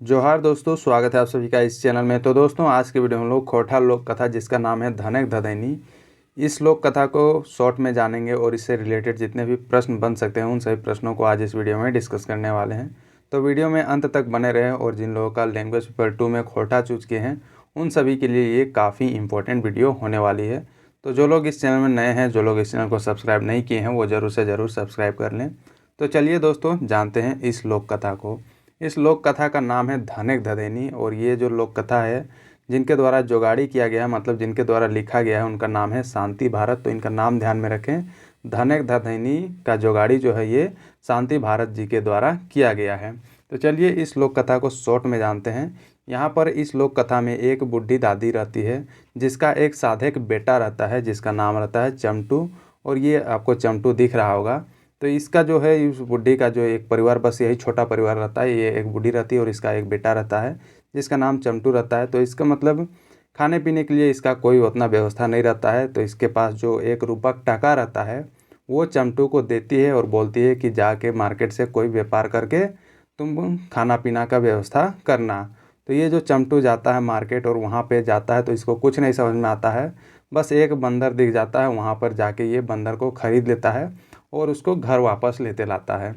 जोहार दोस्तों, स्वागत है आप सभी का इस चैनल में। तो दोस्तों, आज के वीडियो में हम लोग खोटा लोक कथा जिसका नाम है धनक धदैनी, इस लोक कथा को शॉर्ट में जानेंगे और इससे रिलेटेड जितने भी प्रश्न बन सकते हैं उन सभी प्रश्नों को आज इस वीडियो में डिस्कस करने वाले हैं। तो वीडियो में अंत तक बने रहें और जिन लोगों का लैंग्वेज पेपर 2 में खोटा चूज किए हैं उन सभी के लिए ये काफ़ी इंपॉर्टेंट वीडियो होने वाली है। तो जो लोग इस चैनल में नए हैं, जो लोग इस चैनल को सब्सक्राइब नहीं किए हैं, वो ज़रूर से ज़रूर सब्सक्राइब कर लें। तो चलिए दोस्तों, जानते हैं इस लोक कथा को। इस लोक कथा का नाम है धनक धदैनी और ये जो लोक कथा है जिनके द्वारा जुगाड़ी किया गया है, मतलब जिनके द्वारा लिखा गया है, उनका नाम है शांति भारत। तो इनका नाम ध्यान में रखें। धनक धदैनी का जुगाड़ी जो है ये शांति भारत जी के द्वारा किया गया है। तो चलिए इस लोक कथा को शॉर्ट में जानते हैं। यहाँ पर इस लोक कथा में एक बूढ़ी दादी रहती है जिसका एक साधक बेटा रहता है जिसका नाम रहता है चमटू। और ये आपको चमटू दिख रहा होगा। तो इसका जो है, इस बुढ़ी का जो एक परिवार, बस यही छोटा परिवार रहता है। ये एक बूढ़ी रहती है और इसका एक बेटा रहता है जिसका नाम चमटू रहता है। तो इसका मतलब खाने पीने के लिए इसका कोई उतना व्यवस्था नहीं रहता है। तो इसके पास जो 1 रुपया टका रहता है वो चमटू को देती है और बोलती है कि जाके मार्केट से कोई व्यापार करके तुम खाना पीना का व्यवस्था करना। तो ये जो चमटू जाता है मार्केट और वहाँ पे जाता है तो इसको कुछ नहीं समझ में आता है। बस एक बंदर दिख जाता है, वहाँ पर जाके ये बंदर को खरीद लेता है और उसको घर वापस लेते लाता है।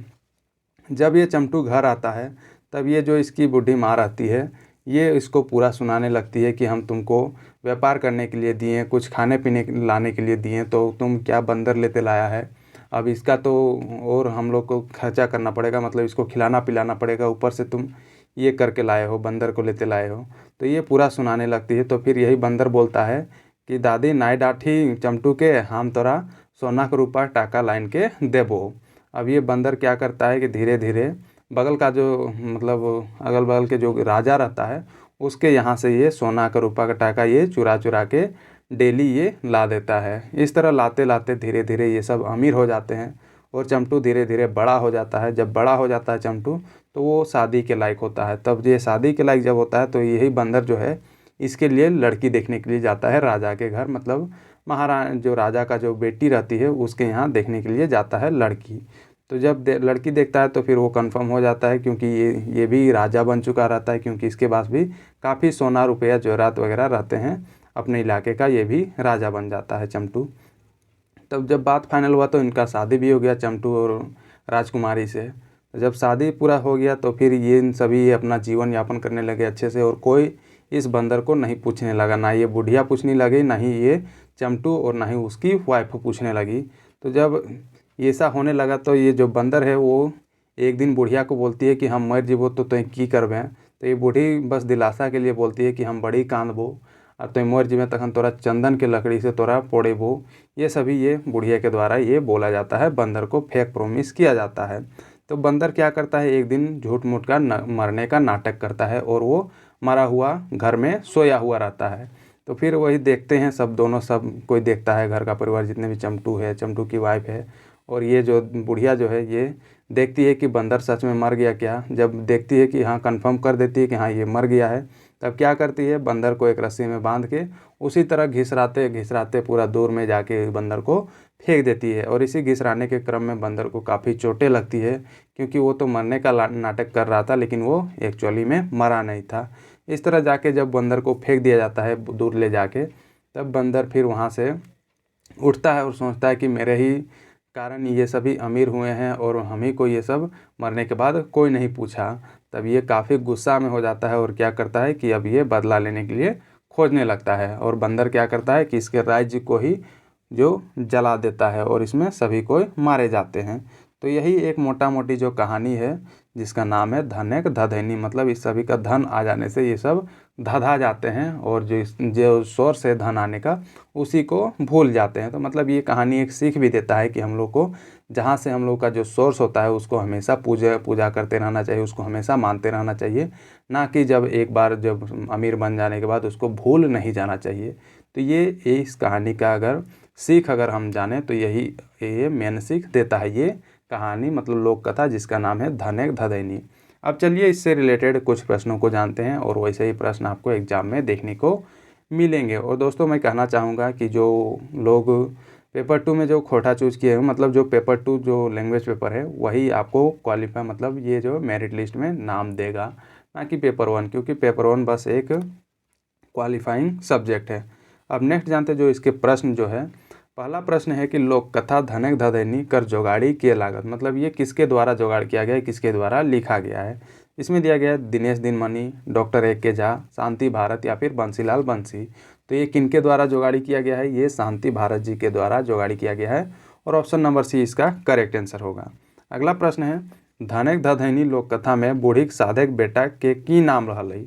जब ये चमटू घर आता है तब ये जो इसकी बूढ़ी माँ रहती है ये इसको पूरा सुनाने लगती है कि हम तुमको व्यापार करने के लिए दिए, कुछ खाने पीने लाने के लिए दिए, तो तुम क्या बंदर लेते लाया है। अब इसका तो और हम लोग को खर्चा करना पड़ेगा, मतलब इसको खिलाना पिलाना पड़ेगा, ऊपर से तुम ये करके लाए हो, बंदर को लेते लाए हो। तो ये पूरा सुनाने लगती है। तो फिर यही बंदर बोलता है कि दादी नाई डाठी चमटू के, हम तोरा सोना का रुपया टाका लाइन के देबो। अब ये बंदर क्या करता है कि धीरे धीरे बगल का जो, मतलब अगल बगल के जो राजा रहता है उसके यहाँ से ये सोना का रुपया का टाका ये चुरा चुरा के डेली ये ला देता है। इस तरह लाते लाते धीरे धीरे ये सब अमीर हो जाते हैं और चमटू धीरे धीरे बड़ा हो जाता है। जब बड़ा हो जाता है चमटू तो वो शादी के लायक होता है। तब ये शादी के लायक जब होता है तो यही बंदर जो है इसके लिए लड़की देखने के लिए जाता है राजा के घर, मतलब महाराज जो राजा का जो बेटी रहती है उसके यहाँ देखने के लिए जाता है लड़की। तो जब लड़की देखता है तो फिर वो कंफर्म हो जाता है, क्योंकि ये भी राजा बन चुका रहता है, क्योंकि इसके पास भी काफ़ी सोना रुपया जेवरात वगैरह रहते हैं अपने इलाके का। ये भी राजा बन जाता है चमटू। तब जब बात फाइनल हुआ तो इनका शादी भी हो गया चमटू और राजकुमारी से। जब शादी पूरा हो गया तो फिर ये इन सभी अपना जीवन यापन करने लगे अच्छे से और कोई इस बंदर को नहीं पूछने लगा। ना ये बुढ़िया पूछने लगी, ना ही ये चमटू, और ना ही उसकी वाइफ पूछने लगी। तो जब ऐसा होने लगा तो ये जो बंदर है वो एक दिन बुढ़िया को बोलती है कि हम मर जीबो तो तुम की करबे। तो ये बूढ़ी बस दिलासा के लिए बोलती है कि हम बड़ी कांदबो और तुम मर जीबे तखन तोरा चंदन के लकड़ी से तोरा पोड़ेबो। ये सभी ये बुढ़िया के द्वारा ये बोला जाता है, बंदर को फेक प्रोमिस किया जाता है। तो बंदर क्या करता है, एक दिन झूठ मूठ का मरने का नाटक करता है और वो मरा हुआ घर में सोया हुआ रहता है। तो फिर वही देखते हैं सब, दोनों सब कोई देखता है, घर का परिवार जितने भी, चमटू है, चमटू की वाइफ है और ये जो बुढ़िया जो है ये देखती है कि बंदर सच में मर गया क्या। जब देखती है कि हाँ, कंफर्म कर देती है कि हाँ ये मर गया है, तब क्या करती है, बंदर को एक रस्सी में बांध के उसी तरह घिसराते घिसराते पूरा दूर में जाके बंदर को फेंक देती है। और इसी घिसराने के क्रम में बंदर को काफ़ी चोटें लगती है, क्योंकि वो तो मरने का नाटक कर रहा था लेकिन वो एक्चुअली में मरा नहीं था। इस तरह जाके जब बंदर को फेंक दिया जाता है दूर ले जाके, तब बंदर फिर वहाँ से उठता है और सोचता है कि मेरे ही कारण ये सभी अमीर हुए हैं और हम ही को ये सब मरने के बाद कोई नहीं पूछा। तब ये काफ़ी गुस्सा में हो जाता है और क्या करता है कि अब ये बदला लेने के लिए खोजने लगता है। और बंदर क्या करता है कि इसके राज्य को ही जो जला देता है और इसमें सभी को मारे जाते हैं। तो यही एक मोटा मोटी जो कहानी है जिसका नाम है धनक धदैनी, मतलब इस सभी का धन आ जाने से ये सब धधा जाते हैं और जो सोर्स है धन आने का उसी को भूल जाते हैं। तो मतलब ये कहानी एक सीख भी देता है कि हम लोग को जहाँ से हम लोग का जो सोर्स होता है उसको हमेशा पूजा करते रहना चाहिए, उसको हमेशा मानते रहना चाहिए, ना कि जब एक बार जब अमीर बन जाने के बाद उसको भूल नहीं जाना चाहिए। तो ये इस कहानी का अगर सीख अगर हम जाने तो यही ये मेन सीख देता है ये कहानी, मतलब लोक कथा जिसका नाम है धनक धदैनी। अब चलिए इससे रिलेटेड कुछ प्रश्नों को जानते हैं और वैसे ही प्रश्न आपको एग्जाम में देखने को मिलेंगे। और दोस्तों मैं कहना चाहूँगा कि जो लोग पेपर 2 में जो खोटा चूज किए हैं, मतलब जो पेपर 2 जो लैंग्वेज पेपर है वही आपको क्वालिफाई, मतलब ये जो मेरिट लिस्ट में नाम देगा, ना कि पेपर 1, क्योंकि पेपर 1 बस एक क्वालिफाइंग सब्जेक्ट है। अब नेक्स्ट जानते जो इसके प्रश्न जो है, पहला प्रश्न है कि लोक कथा धनक धदैनी कर जोगाड़ी के लागत, मतलब ये किसके द्वारा जोगाड़ किया गया है, किसके द्वारा लिखा गया है। इसमें दिया गया है दिनेश दिनमणि, डॉक्टर ए.के. झा, शांति भारत या फिर बंसीलाल बंसी। तो ये किनके द्वारा जोगाड़ी किया गया है, ये शांति भारत जी के द्वारा जोगाड़ी किया गया है और ऑप्शन नंबर सी इसका करेक्ट आंसर होगा। अगला प्रश्न है धनक धदैनी लोक कथा में बूढ़ी साधक बेटा के की नाम रहल है।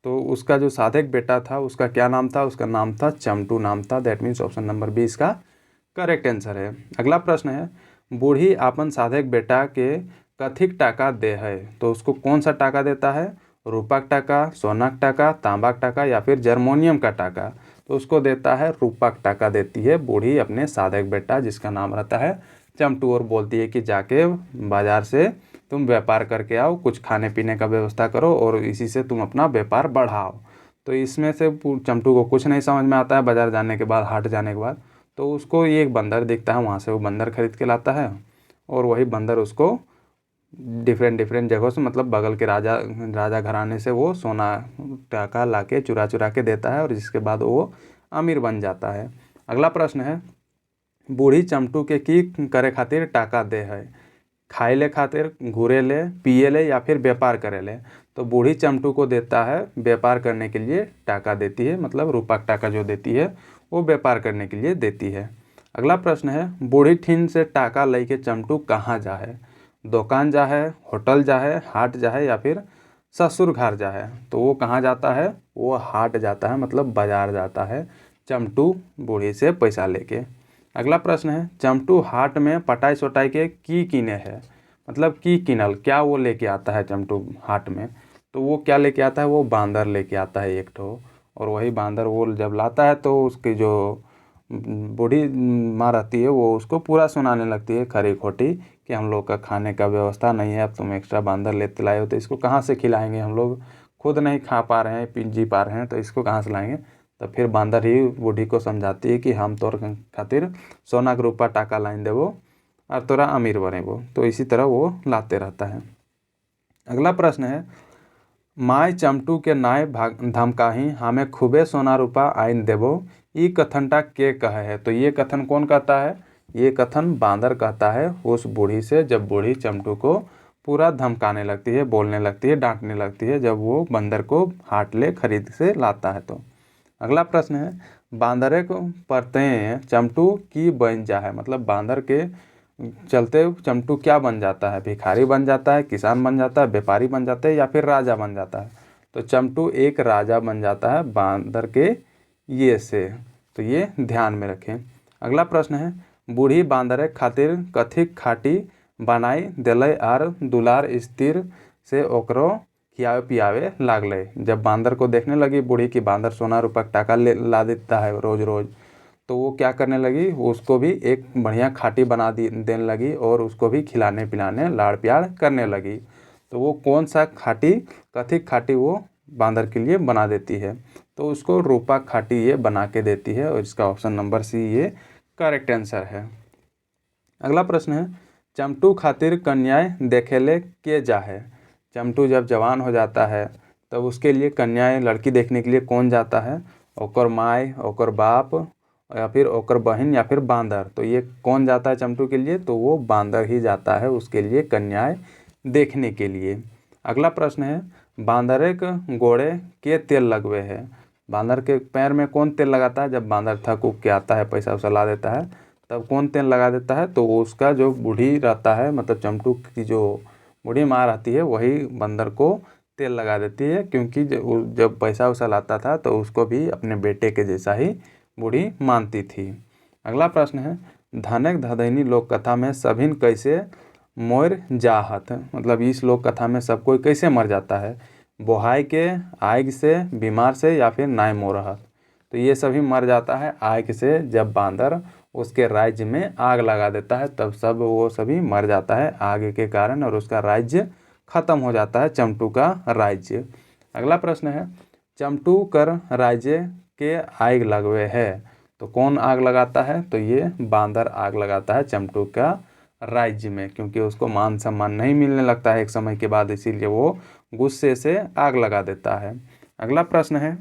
तो उसका जो साधक बेटा था उसका क्या नाम था, उसका नाम था चमटू नाम था। That means option number B इसका करेक्ट आंसर है। अगला प्रश्न है बूढ़ी आपन साधक बेटा के कथिक टाका दे है। तो उसको कौन सा टाका देता है, रूपक टाका, सोनक टाका, तांबाक टाका या फिर जर्मोनियम का टाका। तो उसको देता है रूपक टाका देती है बूढ़ी अपने साधक बेटा जिसका नाम रहता है चमटू, और बोलती है कि जाके बाजार से तुम व्यापार करके आओ, कुछ खाने पीने का व्यवस्था करो और इसी से तुम अपना व्यापार बढ़ाओ। तो इसमें से चमटू को कुछ नहीं समझ में आता है बाज़ार जाने के बाद, हाट जाने के बाद। तो उसको ये एक बंदर दिखता है, वहाँ से वो बंदर खरीद के लाता है और वही बंदर उसको डिफरेंट जगहों से, मतलब बगल के राजा घराने से वो सोना टाका ला के चुरा के देता है और जिसके बाद वो अमीर बन जाता है। अगला प्रश्न है बूढ़ी चमटू के की करे खातिर टाका दे है, खाए ले खातिर, घूरे ले, पिए ले या फिर व्यापार करे ले। तो बूढ़ी चमटू को देता है व्यापार करने के लिए टाका देती है, मतलब रूपक टाका जो देती है वो व्यापार करने के लिए देती है। अगला प्रश्न है बूढ़ी ठीन से टाका लई के चमटू कहाँ जा है, दुकान जा है, होटल जा है, हाट जा है या फिर ससुर घर जा है। तो वो कहाँ जाता है, वो हाट जाता है, मतलब बाजार जाता है चमटू बूढ़ी से पैसा लेके। अगला प्रश्न है चमटू हाट में पटाई सोटाई के की कीने है, मतलब की किनल क्या वो लेके आता है चमटू हाट में। तो वो क्या लेके आता है, वो बांदर लेके आता है एक ठो, और वही बांदर वो जब लाता है तो उसकी जो बूढ़ी माँ रहती है वो उसको पूरा सुनाने लगती है खरी खोटी कि हम लोग का खाने का व्यवस्था नहीं है, अब तुम एक्स्ट्रा बांदर लेते लाए हो तो इसको कहाँ से खिलाएंगे, हम लोग खुद नहीं खा पा रहे हैं, जी पा रहे हैं, तो इसको कहाँ से लाएंगे। तो फिर बांदर ही बूढ़ी को समझाती है कि हम तोर खातिर सोना के रूपा टाका लाइन देवो और तोरा अमीर बनेबो। तो इसी तरह वो लाते रहता है। अगला प्रश्न है माय चमटू के नाय धमकाही हमें खूबे सोना रूपा आइन देबो, ई कथनटा के कहे है। तो ये कथन कौन कहता है, ये कथन बांदर कहता है उस बूढ़ी से, जब बूढ़ी चमटू को पूरा धमकाने लगती है, बोलने लगती है, डांटने लगती है, जब वो बंदर को हाट ले खरीद से लाता है। तो अगला प्रश्न है बांदरे को परते चमटू की बन जा है, मतलब बांदर के चलते चमटू क्या बन जाता है, भिखारी बन जाता है, किसान बन जाता है, व्यापारी बन जाता है या फिर राजा बन जाता है। तो चमटू एक राजा बन जाता है बांदर के ये से, तो ये ध्यान में रखें। अगला प्रश्न है बूढ़ी बांदरे खातिर कथिक खाटी बनाई दिले आर दुलार स्थिर से ओकरो खियावे पियावे लागले। जब बांदर को देखने लगी बूढ़ी की बांदर सोना रूपक टाका ला देता है रोज रोज, तो वो क्या करने लगी, उसको भी एक बढ़िया खाटी बना देने लगी और उसको भी खिलाने पिलाने लाड़ प्यार करने लगी। तो वो कौन सा खाटी, कथिक खाटी वो बांदर के लिए बना देती है, तो उसको रूपा खाटी ये बना के देती है और इसका ऑप्शन नंबर सी ये करेक्ट आंसर है। अगला प्रश्न है चमटू खातिर कन्याएं देखेले के जा है। चमटू जब जवान हो जाता है तब उसके लिए कन्याएं लड़की देखने के लिए कौन जाता है, ओकर माय, ओकर बाप या फिर ओकर बहन या फिर बांदर। तो ये कौन जाता है चमटू के लिए, तो वो बांदर ही जाता है उसके लिए कन्याएं देखने के लिए। अगला प्रश्न है बांदरे के गोड़े के तेल लगवे है। बांदर के पैर में कौन तेल लगाता है, जब बांदर थक उक के आता है, पैसा वैसा ला देता है, तब कौन तेल लगा देता है, तो वो उसका जो बूढ़ी रहता है, मतलब चमटू की जो बूढ़ी माँ रहती है वही बंदर को तेल लगा देती है, क्योंकि जब पैसा वैसा लाता था तो उसको भी अपने बेटे के जैसा ही बूढ़ी मानती थी। अगला प्रश्न है धनक धदैनी लोक कथा में सभिन कैसे मोर जाहत, मतलब इस लोक कथा में सब कोई कैसे मर जाता है, बोहाई के, आग से, बीमार से या फिर नाय मोरहत। तो ये सभी मर जाता है आग से, जब बांदर उसके राज्य में आग लगा देता है तब सब वो सभी मर जाता है आग के कारण और उसका राज्य खत्म हो जाता है, चमटू का राज्य। अगला प्रश्न है चमटू कर राज्य के आग लगवे है। तो कौन आग लगाता है, तो ये बांदर आग लगाता है चमटू का राज्य में, क्योंकि उसको मान सम्मान नहीं मिलने लगता है एक समय के बाद, इसीलिए वो गुस्से से आग लगा देता है। अगला प्रश्न है,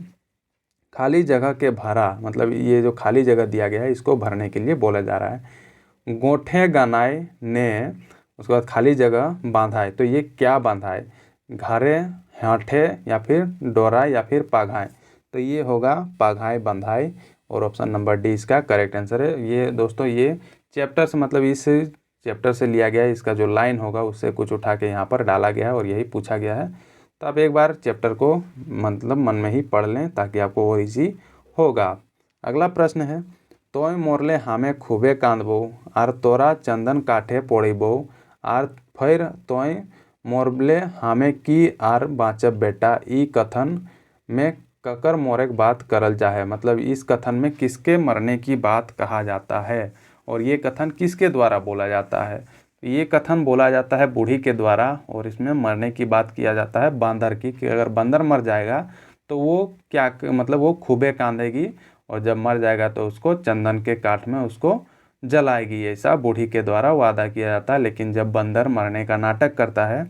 खाली जगह के भरा, मतलब ये जो खाली जगह दिया गया है इसको भरने के लिए बोला जा रहा है। गोठे गनाए ने, उसके बाद खाली जगह बांधाए, तो ये क्या बांधाए? घरे, हाथे, या फिर डोरा, या फिर पाघाए? तो ये होगा पाघाए बंधाए, और ऑप्शन नंबर डी इसका करेक्ट आंसर है। ये दोस्तों ये चैप्टर से, मतलब इस चैप्टर से लिया गया है, इसका जो लाइन होगा उससे कुछ उठा के यहाँ पर डाला गया है और यही पूछा गया है। तो आप एक बार चैप्टर को मतलब मन में ही पढ़ लें ताकि आपको वो ईजी होगा। अगला प्रश्न है, तोय मोरले हामे खूबे कांदबो आर तोरा चंदन काठे पोड़ीबो आर फिर तोय मोरले हामे की आर बाँचब बेटा, ई कथन में ककर मोरेक बात करल जाए। मतलब इस कथन में किसके मरने की बात कहा जाता है और ये कथन किसके द्वारा बोला जाता है? ये कथन बोला जाता है बूढ़ी के द्वारा, और इसमें मरने की बात किया जाता है बांदर की, कि अगर बंदर मर जाएगा तो वो क्या, मतलब वो खूबे कांदेगी, और जब मर जाएगा तो उसको चंदन के काठ में उसको जलाएगी। ऐसा बूढ़ी के द्वारा वादा किया जाता है। लेकिन जब बंदर मरने का नाटक करता है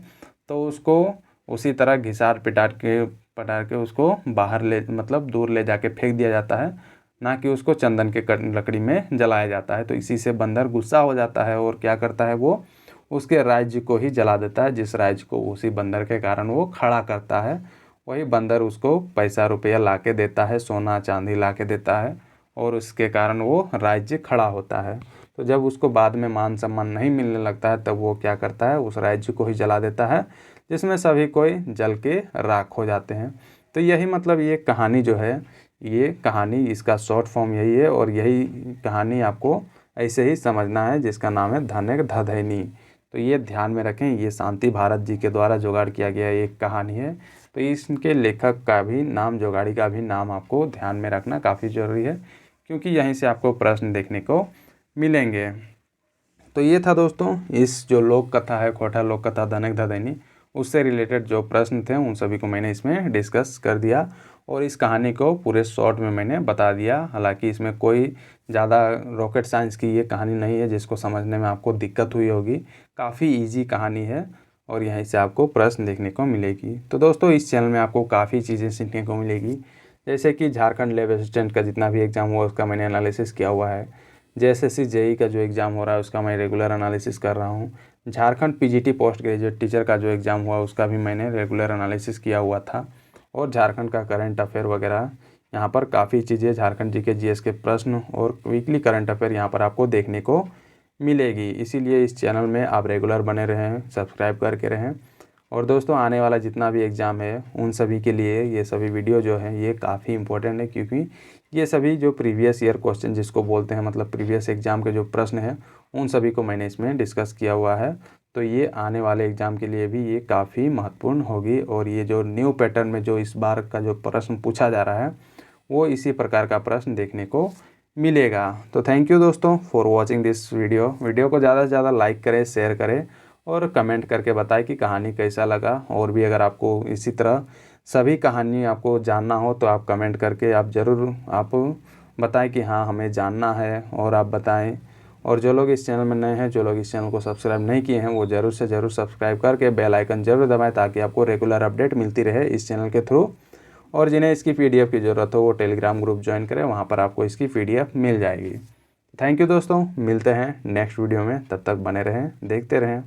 तो उसको उसी तरह घिसार पटार के उसको बाहर ले, मतलब दूर ले जाके फेंक दिया जाता है, ना कि उसको चंदन के लकड़ी में जलाया जाता है। तो इसी से बंदर गुस्सा हो जाता है और क्या करता है, वो उसके राज्य को ही जला देता है, जिस राज्य को उसी बंदर के कारण वो खड़ा करता है। वही बंदर उसको पैसा रुपया ला के देता है, सोना चांदी ला के देता है, और उसके कारण वो राज्य खड़ा होता है। तो जब उसको बाद में मान सम्मान नहीं मिलने लगता है तब वो क्या करता है, उस राज्य को ही जला देता है, जिसमें सभी कोई जल के राख हो जाते हैं। तो यही मतलब ये कहानी जो है, ये कहानी इसका शॉर्ट फॉर्म यही है, और यही कहानी आपको ऐसे ही समझना है, जिसका नाम है धनक धदैनी। तो ये ध्यान में रखें, ये शांति भारत जी के द्वारा जुगाड़ किया गया एक कहानी है। तो इसके लेखक का भी नाम, जुगाड़ी का भी नाम आपको ध्यान में रखना काफ़ी ज़रूरी है, क्योंकि यहीं से आपको प्रश्न देखने को मिलेंगे। तो ये था दोस्तों इस जो लोक कथा है, खोटा लोक कथा धनक धदैनी, उससे रिलेटेड जो प्रश्न थे उन सभी को मैंने इसमें डिस्कस कर दिया, और इस कहानी को पूरे शॉर्ट में मैंने बता दिया। हालांकि इसमें कोई ज़्यादा रॉकेट साइंस की ये कहानी नहीं है जिसको समझने में आपको दिक्कत हुई होगी। काफ़ी इजी कहानी है, और यहीं से आपको प्रश्न देखने को मिलेगी। तो दोस्तों इस चैनल में आपको काफ़ी चीज़ें सीखने को मिलेगी, जैसे कि झारखंड लैब असिस्टेंट का जितना भी एग्ज़ाम हुआ उसका मैंने एनालिसिस किया हुआ है। JSSC JEE का जो एग्ज़ाम हो रहा है उसका मैं रेगुलर एनालिसिस कर रहा हूँ। Jharkhand PGT post graduate teacher का जो एग्ज़ाम हुआ उसका भी मैंने रेगुलर एनालिसिस किया हुआ था। और झारखंड का करंट अफेयर वगैरह, यहाँ पर काफ़ी चीज़ें, झारखंड जी के GS के प्रश्न और वीकली करंट अफेयर यहाँ पर आपको देखने को मिलेगी। इसीलिए इस चैनल में आप रेगुलर बने रहें, सब्सक्राइब करके रहें। और दोस्तों आने वाला जितना भी एग्ज़ाम है उन सभी के लिए ये सभी वीडियो जो है ये काफ़ी इंपॉर्टेंट है, क्योंकि ये सभी जो प्रीवियस ईयर क्वेश्चन जिसको बोलते हैं, मतलब प्रीवियस एग्ज़ाम के जो प्रश्न हैं उन सभी को मैंने इसमें डिस्कस किया हुआ है। तो ये आने वाले एग्ज़ाम के लिए भी ये काफ़ी महत्वपूर्ण होगी, और ये जो न्यू पैटर्न में जो इस बार का जो प्रश्न पूछा जा रहा है वो इसी प्रकार का प्रश्न देखने को मिलेगा। तो थैंक यू दोस्तों फॉर वॉचिंग दिस वीडियो को ज़्यादा से ज़्यादा लाइक करें, शेयर करें, और कमेंट करके बताएं कि कहानी कैसा लगा। और भी अगर आपको इसी तरह सभी कहानी आपको जानना हो तो आप कमेंट करके आप ज़रूर आप बताएं कि हाँ हमें जानना है, और आप बताएं। और जो लोग इस चैनल में नए हैं, जो लोग इस चैनल को सब्सक्राइब नहीं किए हैं, वो ज़रूर से ज़रूर सब्सक्राइब करके बेल आइकन ज़रूर दबाएं, ताकि आपको रेगुलर अपडेट मिलती रहे इस चैनल के थ्रू। और जिन्हें इसकी PDF की ज़रूरत हो वो टेलीग्राम ग्रुप ज्वाइन करें, वहाँ पर आपको इसकी PDF मिल जाएगी। थैंक यू दोस्तों, मिलते हैं नेक्स्ट वीडियो में, तब तक बने रहें, देखते रहें।